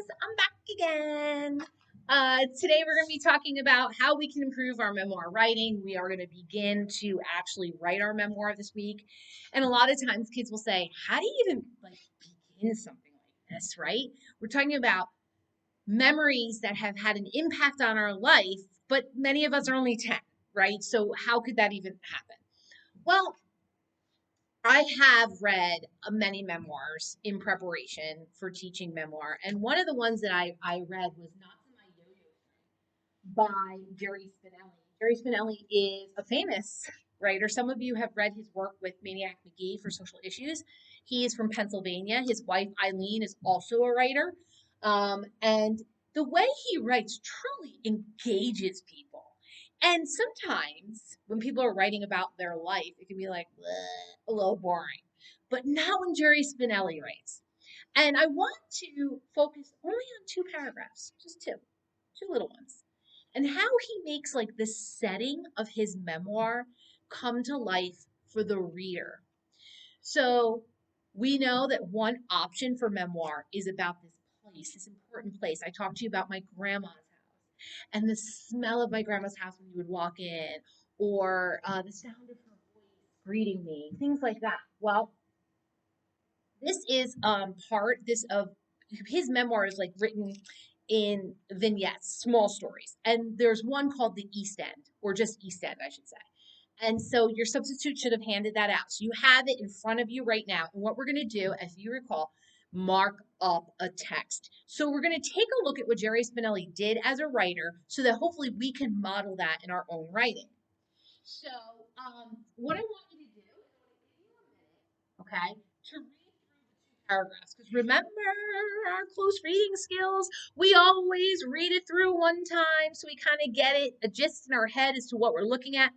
I'm back again. Today we're going to be talking about how we can improve our memoir writing. We are going to begin to actually write our memoir this week. And a lot of times kids will say, how do you even begin something like this, right? We're talking about memories that have had an impact on our life, but many of us are only 10, right? So how could that even happen? Well, I have read many memoirs in preparation for teaching memoir, and one of the ones that I read was Not to My Yo-Yo by Jerry Spinelli. Jerry Spinelli is a famous writer. Some of you have read his work with Maniac McGee for social issues. He is from Pennsylvania. His wife, Eileen, is also a writer. And the way he writes truly engages people. And sometimes when people are writing about their life, it can be like bleh, a little boring. But not when Jerry Spinelli writes. And I want to focus only on two paragraphs, just two little ones, and how he makes like the setting of his memoir come to life for the reader. So we know that one option for memoir is about this place, this important place. I talked to you about my grandma's house and the smell of my grandma's house when you would walk in, or the sound of her voice greeting me, things like that. Well, this is part this of his memoir is like written in vignettes, small stories. And there's one called The East End, or just East End, I should say. And so your substitute should have handed that out. So you have it in front of you right now. And what we're going to do, as you recall, mark up a text. So we're going to take a look at what Jerry Spinelli did as a writer so that hopefully we can model that in our own writing. So what I want you to do is I want to give you a minute, okay, to read paragraphs. Because remember our close reading skills, we always read it through one time so we kind of get it, a gist in our head as to what we're looking at.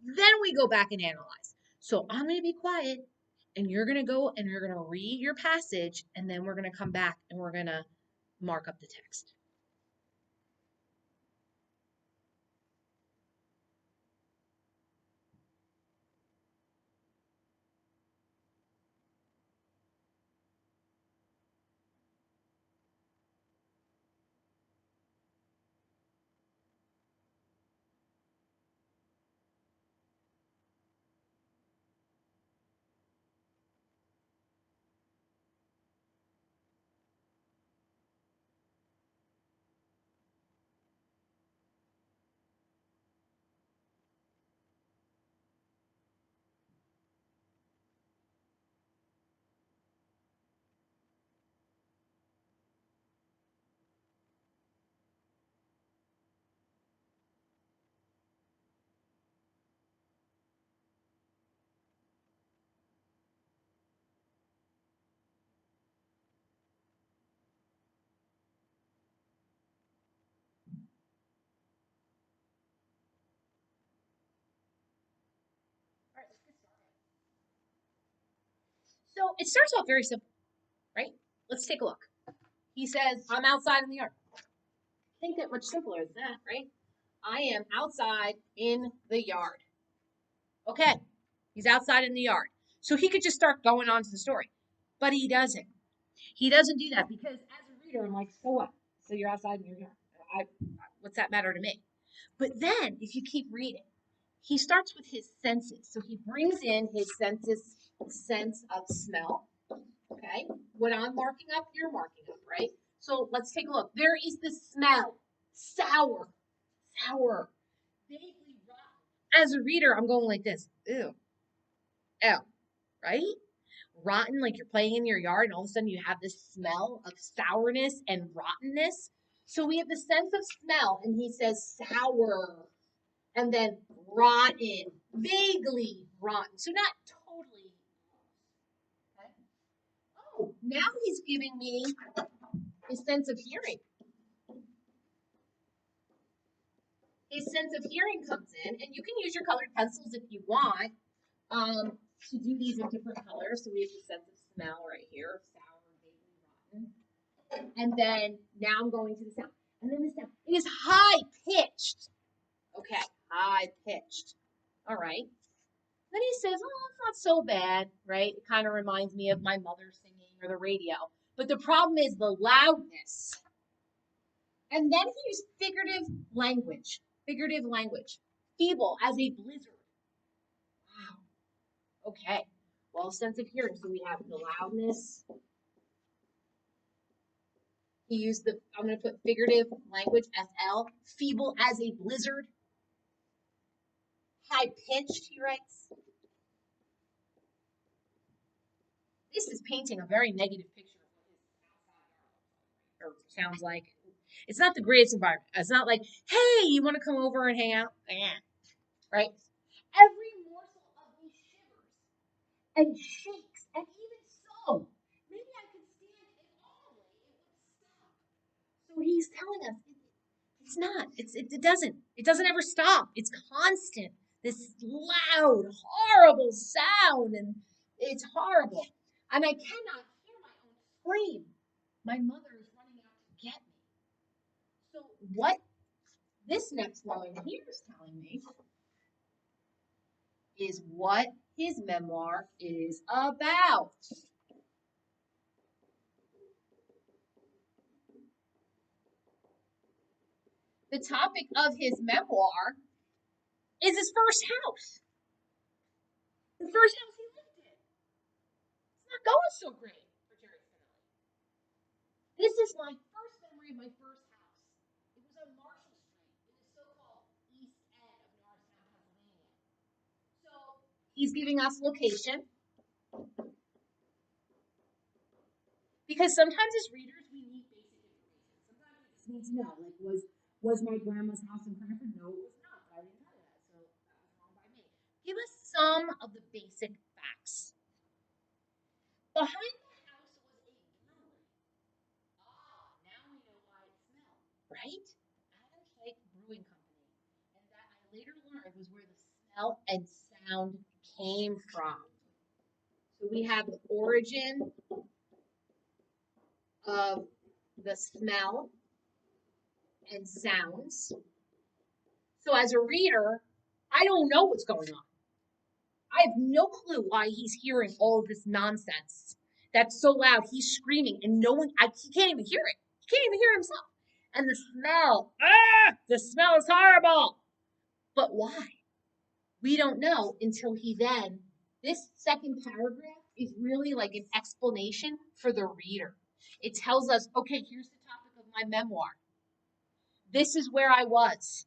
Then we go back and analyze. So I'm going to be quiet and you're going to go and you're going to read your passage, and then we're going to come back and we're going to mark up the text. All right, let's get started. So it starts off very simple, right? Let's take a look. He says, I'm outside in the yard. Think that much simpler than that, right? I am outside in the yard. Okay, he's outside in the yard. So he could just start going on to the story. But he doesn't. He doesn't do that because as a reader, I'm like, so what? So you're outside in your yard. I, what's that matter to me? But then if you keep reading, he starts with his senses. So he brings in his sense of smell. Okay. What I'm marking up, you're marking up, right? So let's take a look. There is the smell. Sour. Sour. Vaguely rotten. As a reader, I'm going like this. Ew. Ew. Right? Rotten, like you're playing in your yard and all of a sudden you have this smell of sourness and rottenness. So we have the sense of smell, and he says sour, and then rotten, vaguely rotten. So not totally. Okay. Oh, now he's giving me his sense of hearing. His sense of hearing comes in, and you can use your colored pencils if you want to do these in different colors. So we have the sense of smell right here, sour, vaguely rotten. And then now I'm going to the sound. And then the sound. It is high pitched. Okay, high pitched. All right. Then he says, oh, it's not so bad, right? It kind of reminds me of my mother singing or the radio. But the problem is the loudness. And then he used figurative language. Figurative language. Feeble as a blizzard. Wow. Okay. Well, sense of hearing. So we have the loudness. He used the, I'm going to put figurative language, FL. Feeble as a blizzard. High pitched, he writes. This is painting a very negative picture of what his outside or sounds like. It's not the greatest environment. It's not like, hey, you want to come over and hang out? Right? Every morsel of me shivers and shakes, and even so, maybe I could stand it all the way, it would stop. So he's telling us it's not. It doesn't ever stop. It's constant. This loud, horrible sound, and it's horrible. And I cannot hear my own scream. My mother is running out to get me. So what this next line here is telling me is what his memoir is about. The topic of his memoir is his first house. The first house he lived in. It's not going so great for Jerry Spinelli. This is my first memory of my first house. It was on Marshall Street in the so-called East End of Norristown, Pennsylvania. So he's giving us location because sometimes as readers we need basic information. Sometimes we just need to know, like, was my grandma's house in Cranford? No, it was not. But I didn't tell you that, so that was wrong by me. Give us some of the basic facts. Behind the house was a brewery. Ah, now we know why it smelled, right? Adams Lake Brewing Company. And that I later learned was where the smell and sound came from. So we have the origin of the smell and sounds. So as a reader, I don't know what's going on. I have no clue why he's hearing all of this nonsense that's so loud. He's screaming and no one, he can't even hear it. He can't even hear himself. And the smell is horrible. But why? We don't know until he then, this second paragraph is really like an explanation for the reader. It tells us, okay, here's the topic of my memoir. This is where I was.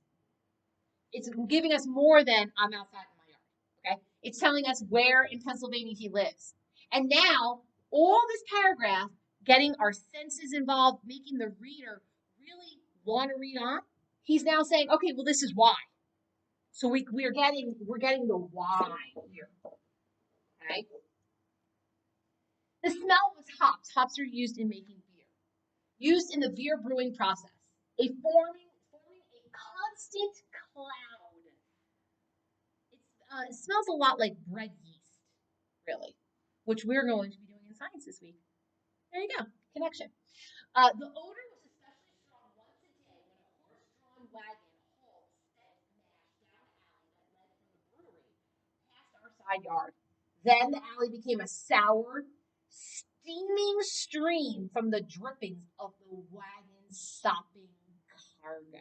It's giving us more than I'm outside in my yard. Okay? It's telling us where in Pennsylvania he lives. And now, all this paragraph, getting our senses involved, making the reader really want to read on. He's now saying, okay, well, this is why. So we're getting the why here. Okay? The smell was hops. Hops are used in making beer. Used in the beer brewing process. Forming a constant cloud. It smells a lot like bread yeast, really, which we're going to be doing in science this week. There you go, connection. The odor was especially strong once a day when a horse-drawn wagon hauled spent mash down an alley that led from the brewery past our side yard. Then the alley became a sour, steaming stream from the drippings of the wagon sopping cargo.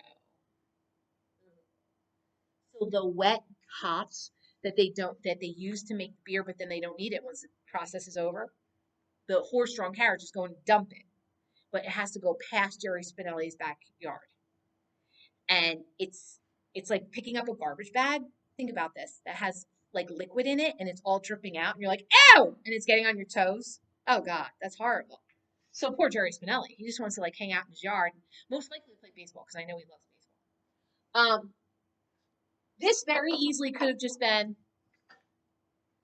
So the wet hops that they use to make beer, but then they don't need it once the process is over. The horse-drawn carriage is going to dump it, but it has to go past Jerry Spinelli's backyard, and it's like picking up a garbage bag. Think about this: that has like liquid in it, and it's all dripping out, and you're like, "Ew!" and it's getting on your toes. Oh God, that's horrible. So poor Jerry Spinelli. He just wants to like hang out in his yard, most likely play baseball because I know he loves baseball. This very easily could have just been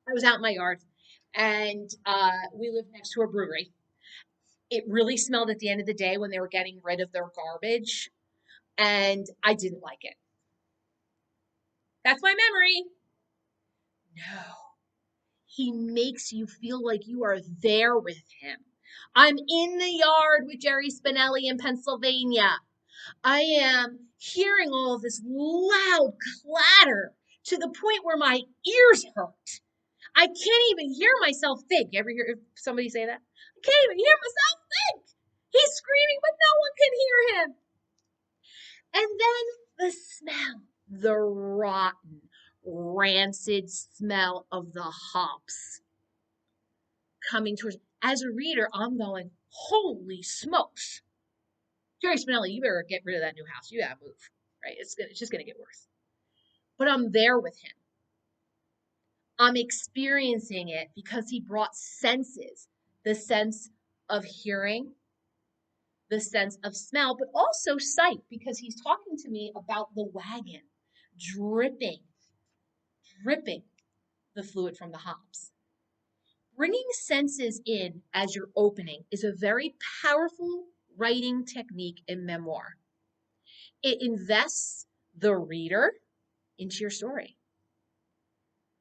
I was out in my yard and we lived next to a brewery. It really smelled at the end of the day when they were getting rid of their garbage, and I didn't like it. That's my memory. No, he makes you feel like you are there with him. I'm in the yard with Jerry Spinelli in Pennsylvania. I am hearing all of this loud clatter to the point where my ears hurt. I can't even hear myself think. You ever hear somebody say that? I can't even hear myself think. He's screaming, but no one can hear him. the rotten, rancid smell of the hops coming towards. As a reader, I'm going, holy smokes. Jerry Spinelli, you better get rid of that new house. You gotta move, right? It's just gonna get worse. But I'm there with him. I'm experiencing it because he brought senses, the sense of hearing, the sense of smell, but also sight, because he's talking to me about the wagon dripping, dripping the fluid from the hops. Bringing senses in as you're opening is a very powerful writing technique in memoir. It invests the reader into your story.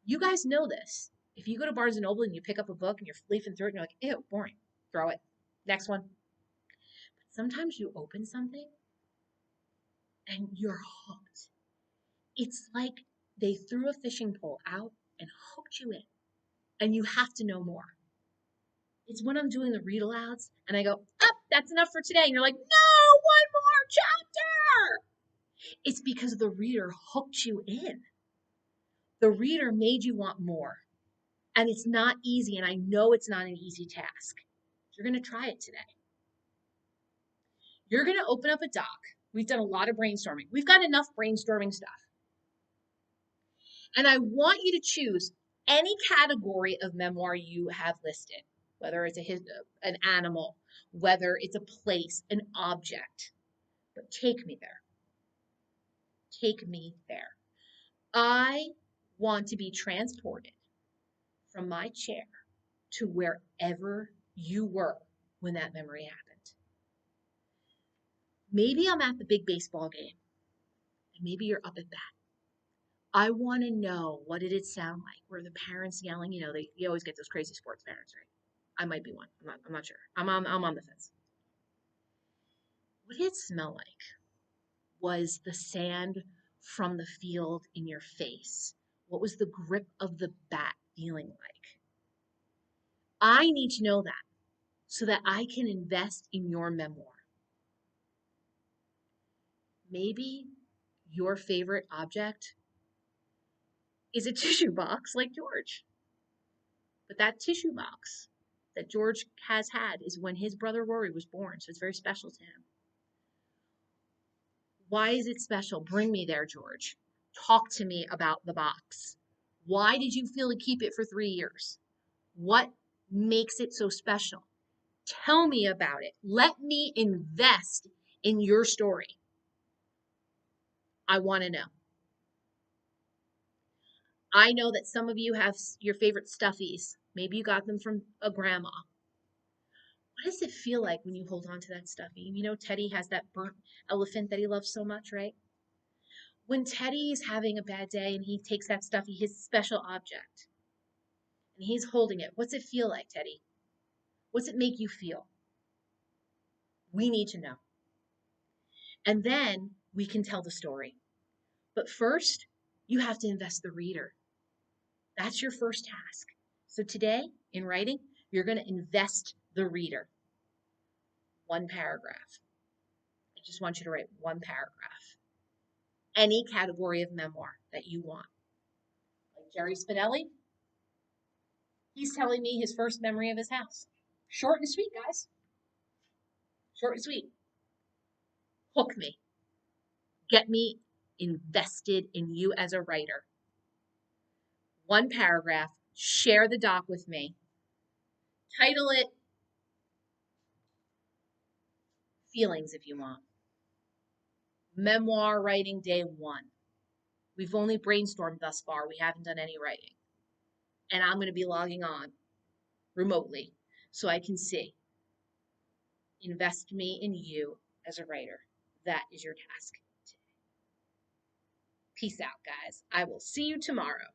You guys know this. If you go to Barnes & Noble and you pick up a book and you're leafing through it and you're like, ew, boring, throw it. Next one. But sometimes you open something and you're hooked. It's like they threw a fishing pole out and hooked you in, and you have to know more. It's when I'm doing the read alouds and I go, that's enough for today. And you're like, no, one more chapter. It's because the reader hooked you in. The reader made you want more. And it's not easy. And I know it's not an easy task. You're going to try it today. You're going to open up a doc. We've done a lot of brainstorming. We've got enough brainstorming stuff. And I want you to choose any category of memoir you have listed, whether it's an animal, whether it's a place, an object. But take me there. Take me there. I want to be transported from my chair to wherever you were when that memory happened. Maybe I'm at the big baseball game, and maybe you're up at bat. I want to know, what did it sound like? Were the parents yelling? You always get those crazy sports parents, right? I might be one. I'm not sure. I'm on the fence. What did it smell like? Was the sand from the field in your face? What was the grip of the bat feeling like? I need to know that so that I can invest in your memoir. Maybe your favorite object is a tissue box like George. But that tissue box that George has had is when his brother Rory was born, so it's very special to him. Why is it special? Bring me there, George. Talk to me about the box. Why did you feel to keep it for 3 years? What makes it so special? Tell me about it. Let me invest in your story. I want to know. I know that some of you have your favorite stuffies. Maybe you got them from a grandma. What does it feel like when you hold on to that stuffy? You know, Teddy has that burnt elephant that he loves so much, right? When Teddy is having a bad day and he takes that stuffy, his special object, and he's holding it, what's it feel like, Teddy? What's it make you feel? We need to know. And then we can tell the story. But first, you have to invest the reader. That's your first task. So today, in writing, you're going to invest the reader. 1 paragraph. I just want you to write 1 paragraph. Any category of memoir that you want. Like Jerry Spinelli, he's telling me his first memory of his house. Short and sweet, guys. Short and sweet. Hook me. Get me invested in you as a writer. 1 paragraph. Share the doc with me. Title it Feelings if you want. Memoir writing day 1. We've only brainstormed thus far. We haven't done any writing. And I'm going to be logging on remotely so I can see. Invest me in you as a writer. That is your task today. Peace out, guys. I will see you tomorrow.